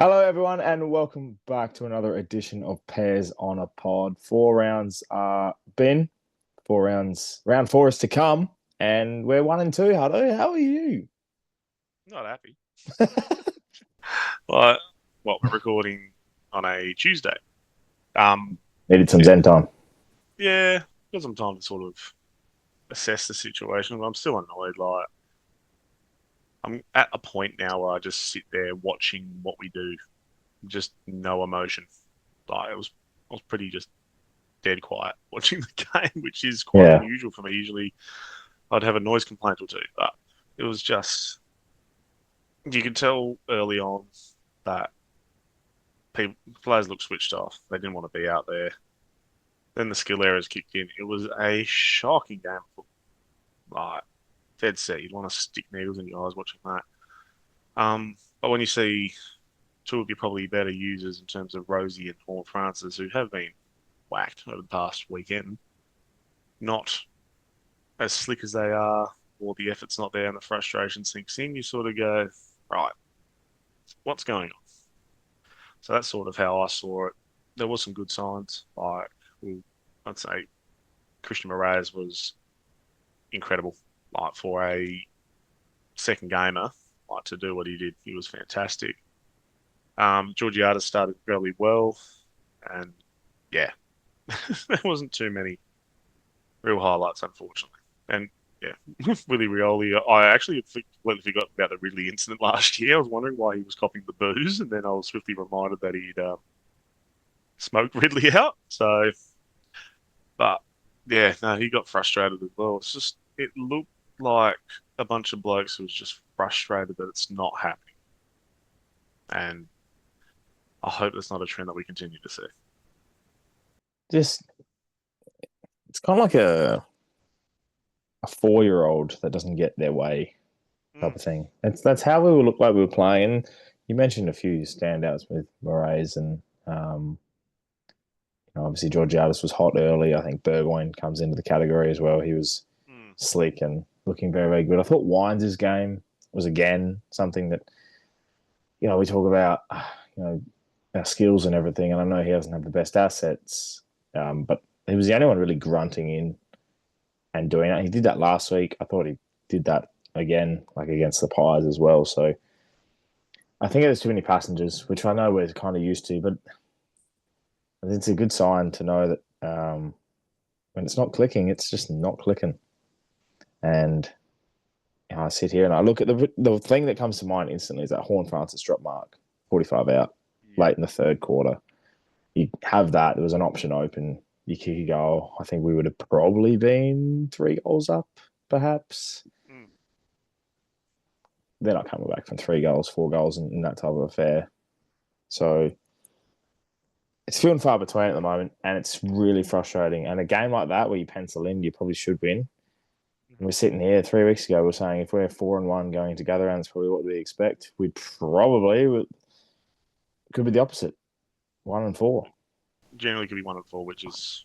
Hello, everyone, and welcome back to another edition of Pears on a Pod. 4 rounds are been, 4 rounds, round four is to come, and we're 1 and 2. Huddo, how are you? Not happy. Well, we're recording on a Tuesday. Um, Needed some yeah, Zen time. yeah, got some time to sort of assess the situation. But I'm still annoyed. Like, I'm at a point now where I just sit there watching what we do, just no emotion. I was pretty just dead quiet watching the game, which is quite Yeah, unusual for me. Usually, I'd have a noise complaint or two, but it was just you could tell early on that players looked switched off. They didn't want to be out there. Then the skill errors kicked in. It was a shocking game. Like, dead set. You'd want to stick needles in your eyes watching that. But when you see two of your probably better users in terms of Rosie and Horn Francis, who have been whacked over the past weekend, not as slick as they are, or the effort's not there and the frustration sinks in, you sort of go, right, what's going on? So that's sort of how I saw it. There was some good signs. Well, I'd say Christian Moraes was incredible. Like for a second gamer, like to do what he did, he was fantastic. Georgiades started fairly well, and yeah, there wasn't too many real highlights, unfortunately. And yeah, Willie Rioli, I actually completely forgot about the Ridley incident last year. I was wondering why he was copying the booze, and then I was swiftly reminded that he'd smoked Ridley out. So, but yeah, no, he got frustrated as well. It looked like a bunch of blokes who was just frustrated that it's not happening. And I hope that's not a trend that we continue to see. just it's kind of like a 4-year-old that doesn't get their way type Mm, of thing. That's how we look like we were playing. And you mentioned a few standouts with Moraes and obviously Georgiades was hot early. I think Burgoyne comes into the category as well. He was mm, slick and looking very, very good. I thought Wines' game was again something that, we talk about, our skills and everything. And I know he doesn't have the best assets, but he was the only one really grunting in and doing that. He did that last week. I thought he did that again, like against the Pies as well. So I think there's too many passengers, which I know we're kind of used to, but it's a good sign to know that when it's not clicking, it's just not clicking. And I sit here and I look at the thing that comes to mind instantly is that Horn Francis drop mark, 45 out, yeah. late in the third quarter. You have that. There was an option open. You kick a goal. I think we would have probably been 3 goals up, perhaps. Mm, They're not coming back from 3 goals, 4 goals in that type of affair. So it's few and far between at the moment, and it's really frustrating. And a game like that where you pencil in, you probably should win. And we're mhm. sitting here 3 weeks ago. We're saying if we're 4-1 going together, and it's probably what we expect. We probably could be the opposite, 1-4. Generally could be 1 and 4, which is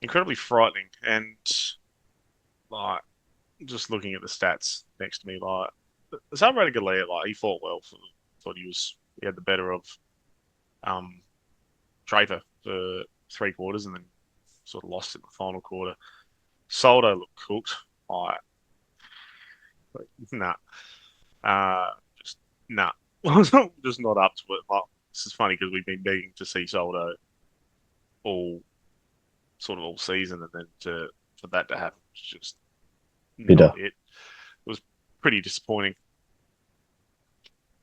incredibly frightening. And like just looking at the stats next to me, like Salvador Galea, like he fought well. Thought he had the better of um Draper for 3 quarters, and then sort of lost in the final quarter. Soldo looked cooked. Like nah, uh, just nah. Just not up to it. Like, this is funny because we've been begging to see Soldo all all season, and then to for that to happen was just Bitter. not it. It was pretty disappointing.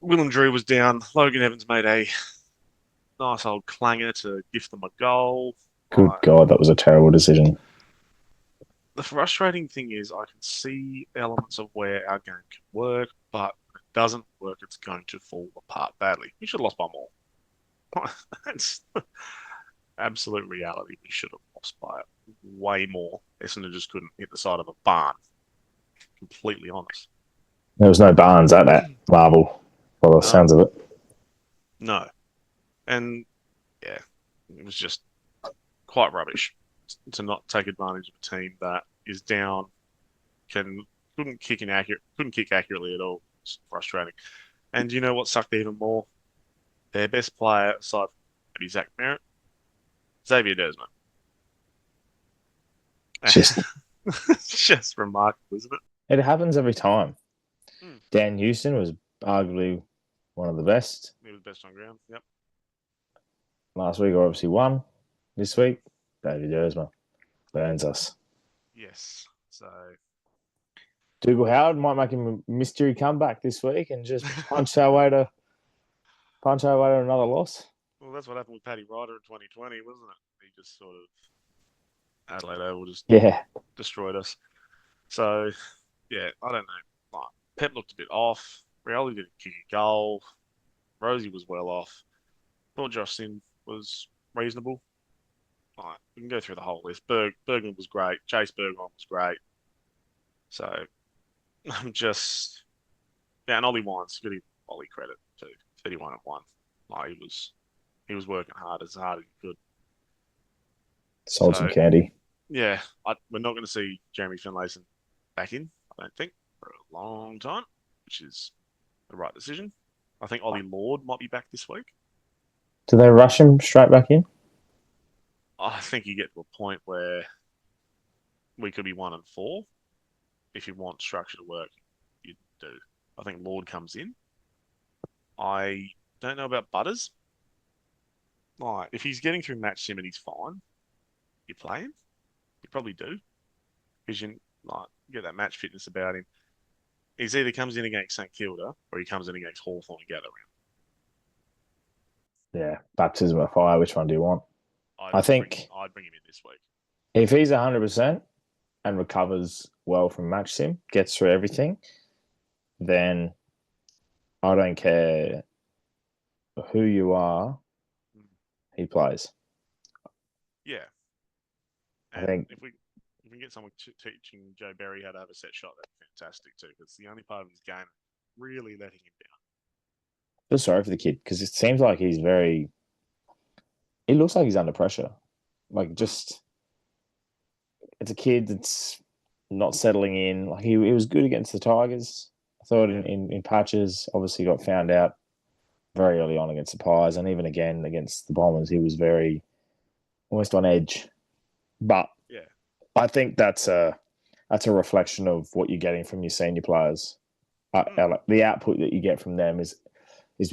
Willem Drew was down. Logan Evans made a nice old clanger to gift them a goal. Good Like, God, that was a terrible decision. the frustrating thing is, I can see elements of where our game can work, but when it doesn't work, it's going to fall apart badly. We should have lost by more. That's absolute reality. We should have lost by way more. Essendon just couldn't hit the side of a barn. Completely honest. There was no Barnes at that Marvel, by the No, sounds of it. no. And yeah, it was just quite rubbish to not take advantage of a team that is down, can couldn't kick accurately at all. It's frustrating. And you know what sucked even more? Their best player, aside from maybe Zach Merritt, Xavier Desmond. It's just It's just remarkable, isn't it? it happens every time. Hmm. Dan Houston was arguably one of the best He was best on ground. Yep. last week. Obviously won this week. David Dersma burns us. Yes. So Dougal Howard might make him a mystery comeback this week and just punch our way to another loss. well, that's what happened with Paddy Ryder in 2020, wasn't it? He just sort of Adelaide Oval just Yeah, destroyed us. So yeah, I don't know. Like Pep looked a bit off. Rioli didn't kick a goal. Rosie was well off. Thought Josh Sin was reasonable. Like, we can go through the whole list. Bergman was great. Chase Bergman was great. So I'm just yeah, and Ollie Wines, got to give Ollie credit too. 31 and 1. Like he was working hard as he could. sold some So candy. yeah, we're not going to see Jeremy Finlayson back in, I don't think, for a long time, which is the right decision. I think Ollie Lord might be back this week. Do they rush him straight back in? I think you get to a point where we could be 1 and 4. If you want structure to work, you do. I think Lord comes in. I don't know about Butters. Like, if he's getting through match sim and he's fine, you play him. You probably do because you like get that match fitness about him. He's either comes in against St Kilda or he comes in against Hawthorn and Gather Yeah, baptism of fire. Which one do you want? Round. I think I'd bring him in this week. if he's 100% and recovers well from match sim, gets through everything, then I don't care who you are, Mm. he plays. Yeah, I and think if we get someone teaching Joe Berry how to have a set shot, that'd be fantastic too. Because the only part of his game really letting him down. I feel sorry for the kid because it seems like he's very. He looks like he's under pressure. Like Mm. just, it's a kid that's not settling in. Like he was good against the Tigers. I thought Yeah. in patches. Obviously got found out very early on against the Pies, and even again against the Bombers, he was very almost on edge. But Yeah. I think that's a reflection of what you're getting from your senior players. Mm. The output that you get from them is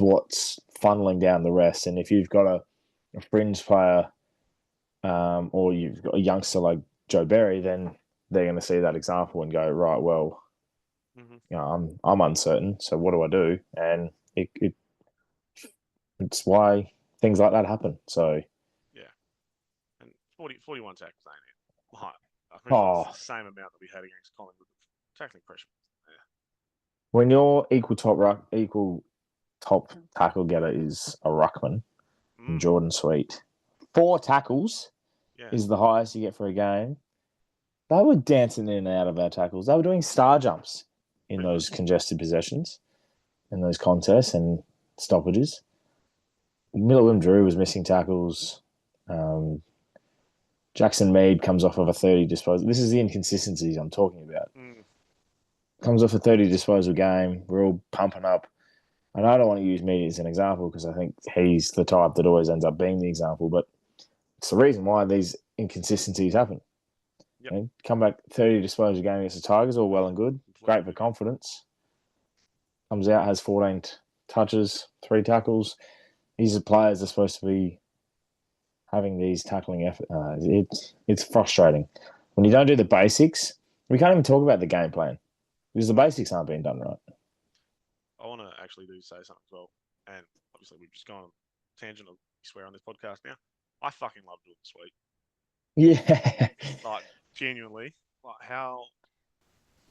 what's funneling down the rest. And if you've got a fringe player or you've got a youngster like Joe Berry, then they're going to see that example and go, right, well, Mm-hmm. I'm uncertain, so what do I do? And it's why things like that happen. So, Yeah. And 41 tackles ain't it? Like, I'm pretty sure it's the oh, same amount that we had against Collingwood. Tackling pressure. when your equal top tackle getter is a ruckman, Yeah. and Jordan Sweet, 4 tackles Yeah. is the highest you get for a game. They were dancing in and out of our tackles. They were doing star jumps in Pretty much. those congested possessions, in those contests and stoppages. Middlewim Drew was missing tackles. Um, Jackson Mead comes off of a 30 disposal. This is the inconsistencies I'm talking about. Mm. Comes off a 30 disposal game. We're all pumping up. And I don't want to use Mead as an example because I think he's the type that always ends up being the example, but it's the reason why these inconsistencies happen. Yep. You know, come back 30 disposal game against the Tigers, all well and good. Completely Great for agree. confidence. Comes out, has 14 touches, 3 tackles. These are players that are supposed to be having these tackling effort. It's frustrating when you don't do the basics. We can't even talk about the game plan because the Mm. basics aren't being done right. I want to actually do say something as well. And obviously, we've just gone on a tangent of swear on this podcast now. I fucking love doing this week. Yeah, Like, genuinely. Like,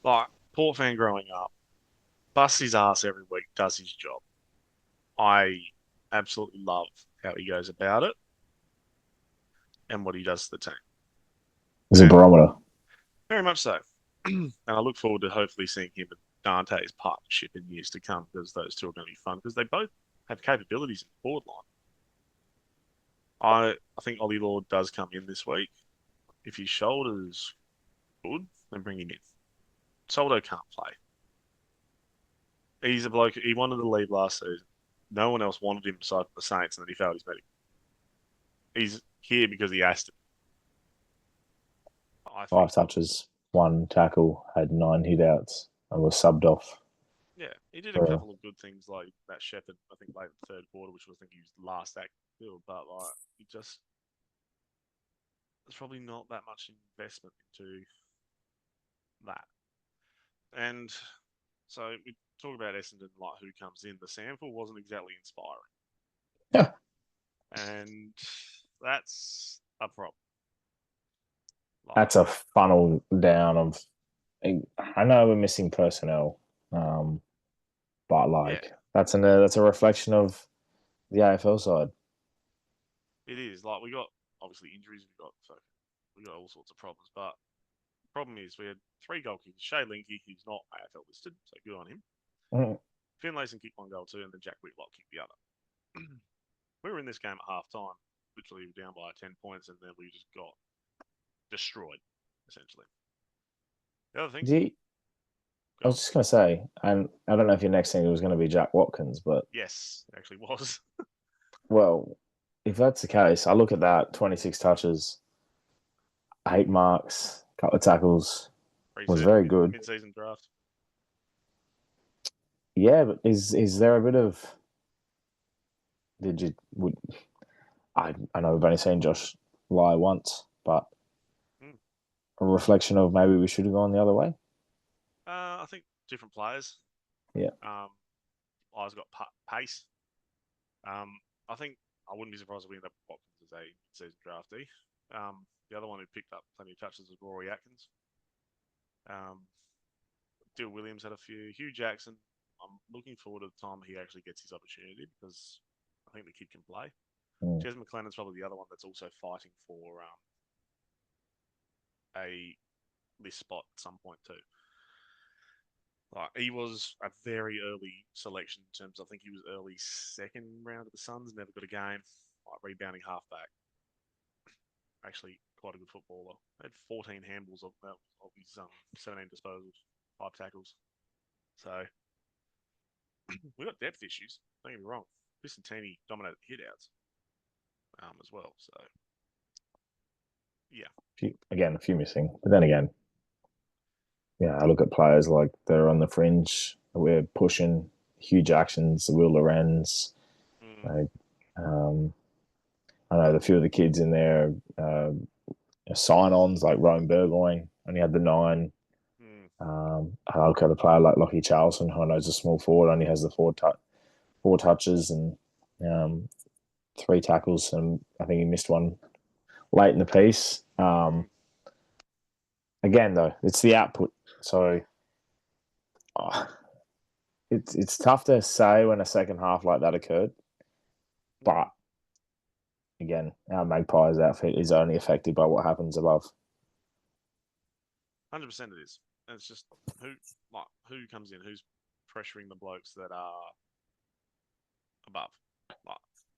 like, Port fan growing up, busts his ass every week, does his job. I absolutely love how he goes about it and what he does to the team. it's a And barometer. very much so. And I look forward to hopefully seeing him and Dante's partnership in years to come because those two are going to be fun because they both have capabilities in the forward line. I think Ollie Lord does come in this week. If his shoulder's good, then bring him in. Soldo can't play. He's a bloke. He wanted to leave last season. No one else wanted him beside the Saints, and then he failed his medical. He's here because he asked it. I Five think, touches, one tackle, had 9 hitouts, and was subbed off. yeah, he did a For, couple of good things like that Shepherd, I think, late in the third quarter, which was, I think, his last act field, but like, he just, there's probably not that much investment into that. And so we talk about Essendon, like who comes in. The sample wasn't exactly inspiring, yeah, and that's a problem. that's Like, a funnel down of. I know we're missing personnel, but yeah, like that's a reflection of the AFL side. it is. Like we got obviously injuries, we got all sorts of problems. But the problem is we had three goalkeepers. Shay Linky, who's not AFL listed, so good on him. Mm. Finlayson kicked one goal too, and then Jack Whitlock kicked the other. We were in this game at half time, literally down by 10 points, and then we just got destroyed, essentially. The other things, I go was on. just going to say, and I don't know if your next thing was going to be Jack Watkins, but Yes, it actually was. well, if that's the case, I look at that 26 touches, 8 marks, couple of tackles, was very good. Mid-season draft. Yeah, but is there a bit of did you would I know we've only seen Josh lie once, but Mm. a reflection of maybe we should have gone the other way. I think different players. Yeah. I've got pace. I think I wouldn't be surprised if we end up with Watkins as a season draftee. The other one who picked up plenty of touches was Rory Atkins. Um, Dill Williams had a few. Hugh Jackson. I'm looking forward to the time he actually gets his opportunity because I think the kid can play. Mm. Jez McLennan's probably the other one that's also fighting for a list spot at some point too. Like he was a very early selection in terms. I think he was early second round of the Suns. Never got a game. Like rebounding halfback. Actually, quite a good footballer. Had 14 handballs of his 17 disposals, 5 tackles. So we got depth issues. Don't get me wrong. Vicentini dominated hitouts as well. So yeah, A few missing, but then again, yeah, I look at players like they're on the fringe. We're pushing huge actions, the Will Lorenz. mm, Like, I know the few of the kids in there, sign-ons like Rome Burgoyne only had the 9. mm, I look at a player like Lockie Charlson, who I know is a small forward, only has the 4 touches and um, 3 tackles, and I think he missed one late in the piece. mm, Again, though, it's the output, so oh, it's tough to say when a second half like that occurred. mm. But again, our Magpies outfit is only affected by what happens above. 100% it is. And it's just who who comes in, who's pressuring the blokes that are above.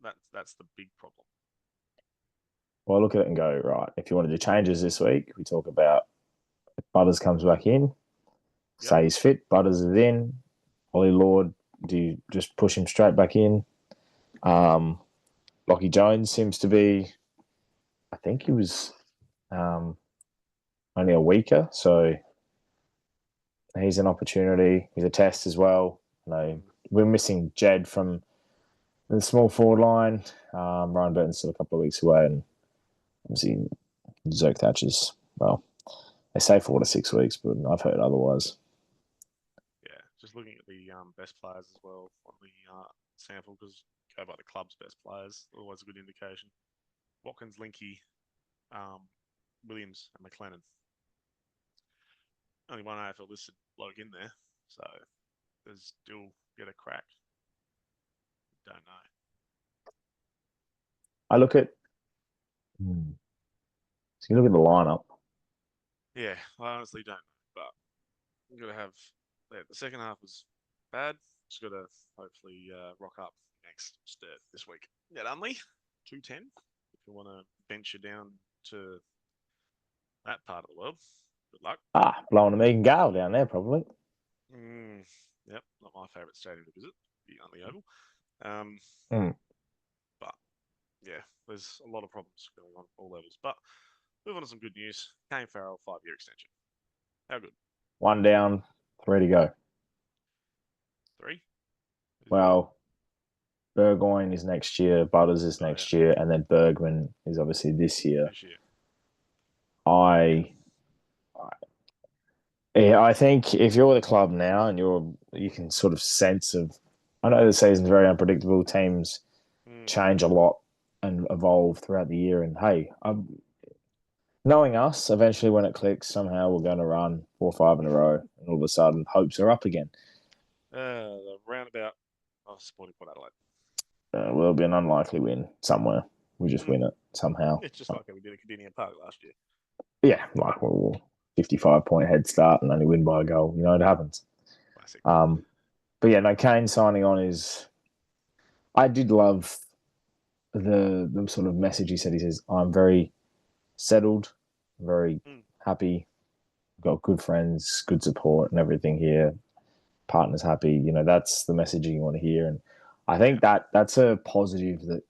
Like that's the big problem. Well, I look at it and go, right, if you want to do changes this week, we talk about Butters comes back in, Yep. say he's fit, Butters is in. Ollie Lord, do you just push him straight back in? Um, Lockie Jones seems to be, I think he was um, only a weaker, so he's an opportunity. He's a test as well. You know, Mm. we're missing Jed from the small forward line. Ryan Burton's still a couple of weeks away, and obviously Zerk Thatcher's, well, they say 4 to 6 weeks, but I've heard otherwise. Yeah. Just looking at the best players as well on the sample because go by the club's best players, always a good indication. Watkins, Linky, um, Williams, and McLennan. Only one AFL listed bloke in there, so there's still get a crack. Don't know. I look at, so you look at the lineup. Yeah, I honestly don't know, but I'm gonna have. Yeah, the second half was bad. Just gotta hopefully rock up next this week. Yeah, only 210. If you want to venture down to that part of the world, good luck. Blowing a Megan Gale down there, probably. Mm, yep, not my favourite stadium to visit. The only Oval. Um, Mm. but yeah, there's a lot of problems going on at all levels. But move on to some good news. Kane Farrell 5-year extension. How good? One down, three to go. Three? Who's the other? Well, Burgoyne is next year, Butters is Oh yeah, next year, and then Bergman is obviously this year. this year. Yeah. I Yeah, I think if you're the club now and you can sort of sense of, I know the season's very unpredictable. Teams Mm, change a lot and evolve throughout the year. And hey, knowing us, eventually when it clicks, somehow we're going to run 4 or 5 in a row, and all of a sudden hopes are up again. the roundabout. Oh, supporting Port Adelaide. Will be an unlikely win somewhere. We just Mm. win it somehow. It's just like how we did at Cardinia Park last year. Yeah, like we'll 55-point head start and only win by a goal. You know, it happens. Classic. Um, but yeah, no, Kane signing on is. I did love the sort of message he said. He says, "I'm very settled, very Mm. happy. Got good friends, good support, and everything here. Partner's happy. You know, that's the messaging you want to hear." And I Yeah. think that's a positive that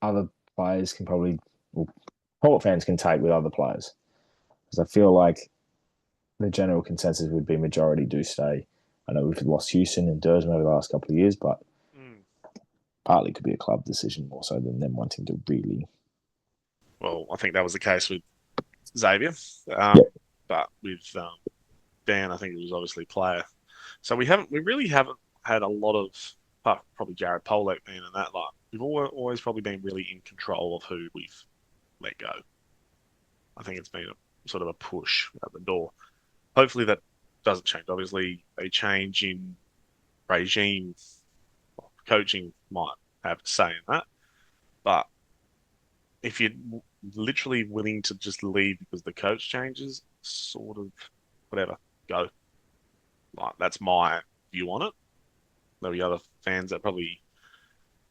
other players can probably, well, Port fans can take with other players. Because I feel like the general consensus would be majority do stay. I know we've lost Houston and Dersman over the last couple of years, but Mm. partly could be a club decision more so than them wanting to really. Well, I think that was the case with Xavier. Um, Yeah. but with Dan, I think it was obviously player. So we really haven't had a lot of, apart from probably Jared Polak being in that lot. We've always probably been really in control of who we've let go. I think it's been sort of a push at the door. Hopefully that doesn't change. Obviously, a change in regime, coaching might have a say in that. But if you're literally willing to just leave because the coach changes, sort of whatever, go. Like that's my view on it. There'll be other fans that probably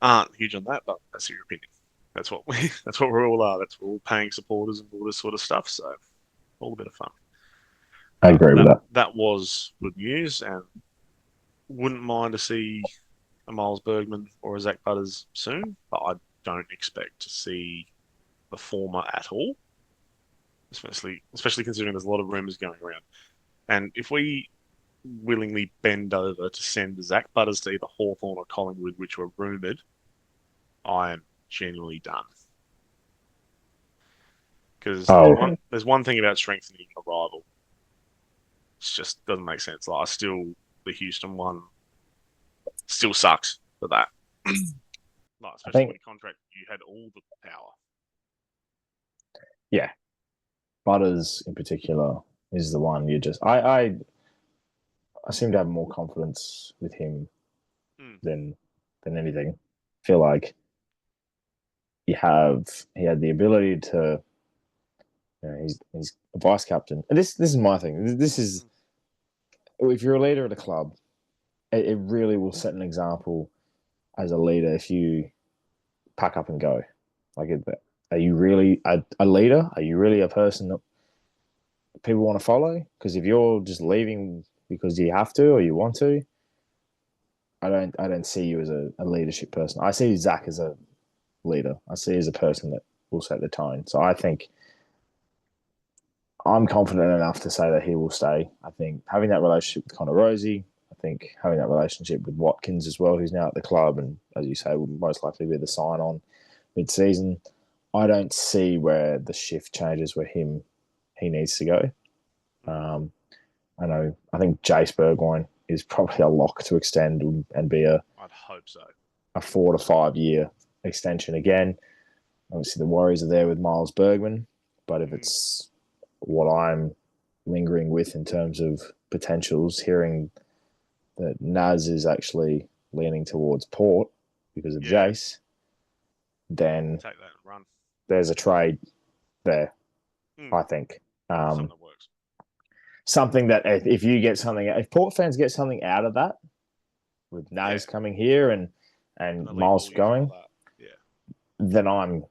aren't huge on that, but that's your opinion. That's what we that's what we're all are. That's what we're all paying supporters and all this sort of stuff. So all a bit of fun. I But agree with that that. that was good news and wouldn't mind to see a Miles Bergman or a Zak Butters soon, but I don't expect to see the former at all. Especially considering there's a lot of rumours going around. And if we willingly bend over to send Zak Butters to either Hawthorn or Collingwood, which were rumoured, I am genuinely done. Because Oh, there's one thing about strengthening a rival. It just doesn't make sense. Like I still the Houston one still sucks for that. Like I especially when think, you contract you had all the power. yeah, Butters in particular is the one you just. I seem to have more confidence with him Mm, than anything. I feel like he had the ability to. You know, he's a vice captain. And this is my thing. This is mm, if you're a leader at a club, it really will set an example as a leader if you pack up and go. Like, are you really a leader? Are you really a person that people want to follow? Because if you're just leaving because you have to or you want to, I don't see you as a leadership person. I see Zak as a leader. I see as a person that will set the tone. So I think I'm confident enough to say that he will stay. I think having that relationship with Connor Rosie, I think having that relationship with Watkins as well, who's now at the club, and as you say, will most likely be the sign on mid season. I don't see where the shift changes where he needs to go. mm. I know. I think Jace Burgoyne is probably a lock to extend and be I'd hope so. a 4 to 5 year extension again. Obviously, the worries are there with Miles Bergman, but if Mm, it's what I'm lingering with in terms of potentials, hearing that Naz is actually leaning towards Port because of yeah, Jace, then take that and run. there's a trade there, Mm, I think. something Um, that works. Something that if you get something, if Port fans get something out of that, with Yeah, Naz coming here and and they leave Miles all year for like going, that. Yeah, then I'm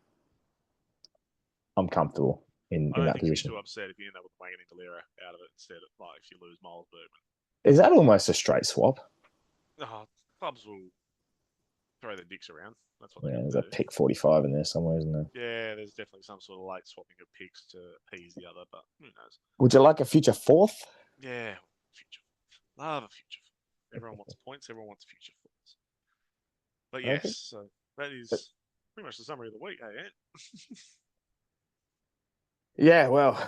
comfortable I in don't that think you'd be position. too upset if you end up with Wangan Lira out of it instead of like if you lose Miles Bergman. Is that almost a straight swap? Oh, clubs will. throw their dicks around. That's what they're Yeah, going there's to a do. pick 45 in there somewhere, isn't there? Yeah, there's definitely some sort of late swapping of picks to appease the other, but who knows? Would you like a future fourth? Yeah, future. Love a future. Everyone wants points. Everyone wants future fours. But I don't yes, think. so that But is pretty much the summary of the week, hey, Ant? yeah, well,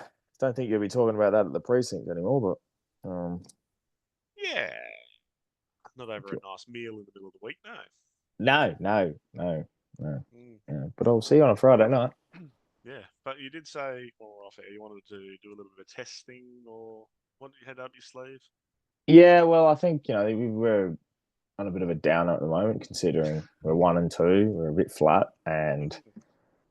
don't think you'll be talking about that at the precinct anymore. But Yeah, not over a nice meal in the middle of the week, no. no. Mm. Yeah, but I'll see you on a Friday night. Yeah, but you did say, or off air, you wanted to do a little bit of testing, or what did you had up your sleeve? Yeah, well, I think we're on a bit of a downer at the moment, considering we're 1-2, we're a bit flat, and Mm.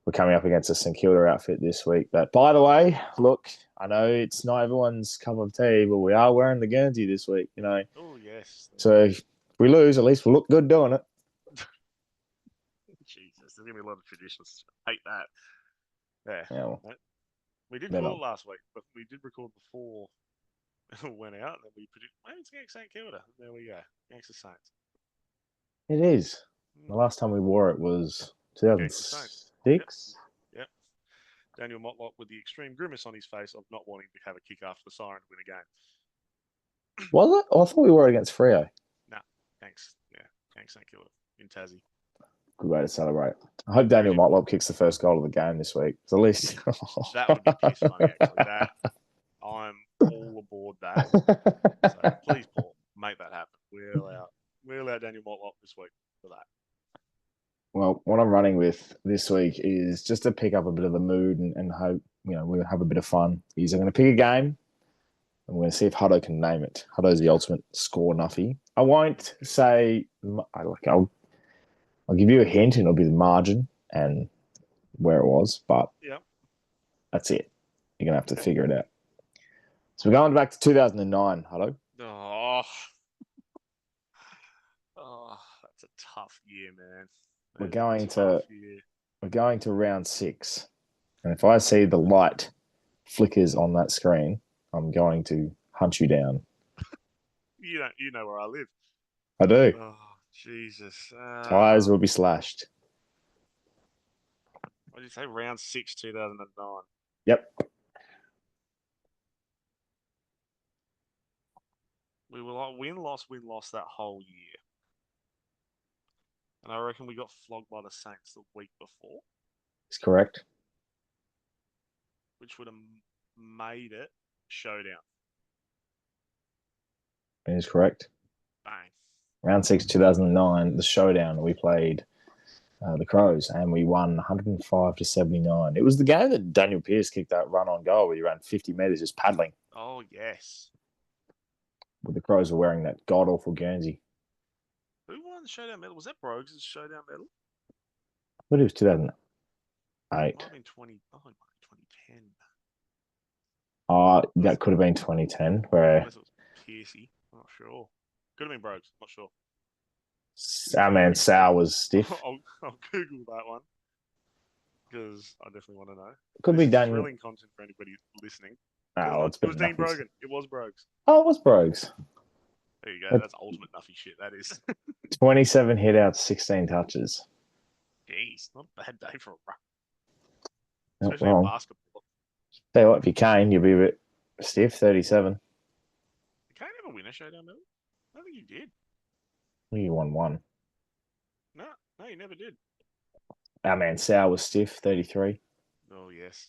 we're coming up against a St Kilda outfit this week. But by the way, look, I know it's not everyone's cup of tea, but we are wearing the Guernsey this week, Oh, yes. So if we lose, at least we'll look good doing it. Jesus, there's going to be a lot of traditions. I hate that. Yeah. Yeah, well, We did they're call not. it last week, but we did record before it went out, and we predicted, maybe it's against St Kilda. There we go. Against the Saints. It is. The Mm. last time we wore it was Against the Saints. Yep. 2006. Yep. Daniel Motlop with the extreme grimace on his face of not wanting to have a kick after the siren to win a game. Was it? Oh, I thought we wore it against Freo. Nah, thanks. Yeah, thanks, St Kilda in Tassie. Good way to celebrate. I hope Daniel Motlop kicks the first goal of the game this week. At least That would be piss funny, actually. That I'm all aboard that. So please, Paul, make that happen. Wheel out Daniel Motlop this week for that. Well, what I'm running with this week is just to pick up a bit of the mood and hope we'll have a bit of fun. Is I'm going to pick a game. I'm going to see if Huddo can name it. Huddo's the ultimate score nuffy. I won't say I'll give you a hint, and it'll be the margin and where it was, but Yep. that's it. You're gonna have to figure it out. So we're going back to 2009. Huddo. That's a tough year, man. We're That is going a tough to year. we're going to round 6, and if I see the light flickers on that screen, I'm going to hunt you down. You know where I live. I do. Oh, Jesus. Tires will be slashed. What did you say? Round 6, 2009. Yep. We were like win loss that whole year. And I reckon we got flogged by the Saints the week before, It's correct. which would have made it showdown. It is correct. Bang. Round 6, 2009, the showdown. We played the Crows, and we won 105-79. It was the game that Daniel Pears kicked that run on goal where he ran 50 metres just paddling. Oh, yes. With the Crows were wearing that god awful Guernsey. Who won the showdown medal? Was that Brogues' showdown medal? But it was 2008. It might have been 2010. That could have been 2010, where Unless it was Piercy. I'm not sure. Could have been Brogues. Not sure. our man Sal was stiff. I'll Google that one because I definitely want to know. Could This be is done. thrilling content for anybody listening. Oh, It was Dean Brogan. It was Brogues. Oh, it was Brogues. There you go. That's ultimate nuffy shit. That is. 27 hit outs, 16 touches. Jeez, not a bad day for a run. Not Especially in wrong. basketball. Tell you what, if you Kane, you'll be a bit stiff. 37. Did Kane ever win a showdown medal? I don't think he did. You won one. No, he never did. Our man Sal was stiff. 33. Oh yes.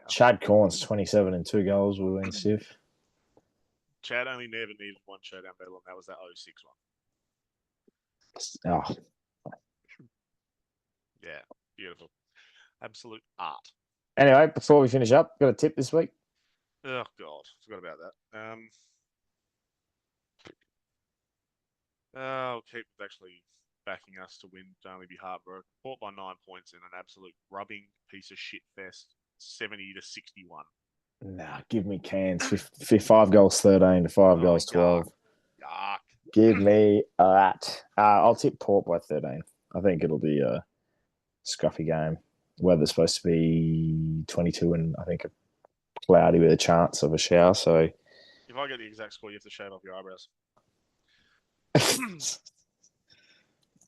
Chad Corns, 27 and 2 goals. We went stiff. Chad only never needed one showdown medal, and that was that 06 one. Oh. Yeah, beautiful. Absolute art. Anyway, before we finish up, got a tip this week. Oh God, forgot about that. Keep actually backing us to win to only be heartbroken. Fought by 9 points in an absolute rubbing piece of shit fest, 70-61. Nah, give me cans. 5 goals 13 to 5 goals 12. Yuck. Give me that. I'll tip Port by 13. I think it'll be a scruffy game. Weather's supposed to be 22 and I think cloudy with a chance of a shower. So if I get the exact score, you have to shave off your eyebrows.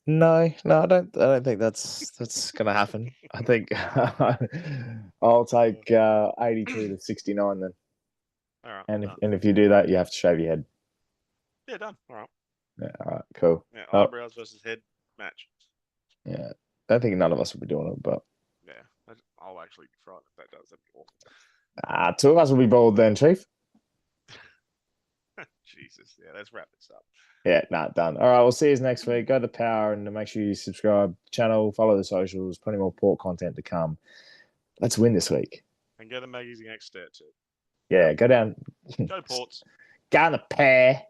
No, no, I don't think that's gonna happen. I think I'll Uh, take 82 to 69 then. all right, And done. if you do that, you have to shave your head. Yeah, done. All right. Yeah, all right, cool. Yeah, Oh, eyebrows versus head match. yeah. Don't think none of us will be doing it, but Yeah, I'll actually be frightened if that does. That'd be awful. two of us will be bald then, Chief. Jesus. Yeah, let's wrap this up. Yeah, nah, done. All right, we'll see you next week. Go to Power and make sure you subscribe to the channel, follow the socials, plenty more port content to come. Let's win this week. And get a magazine X stat too. Yeah, go down, Go Ports. go on the pair.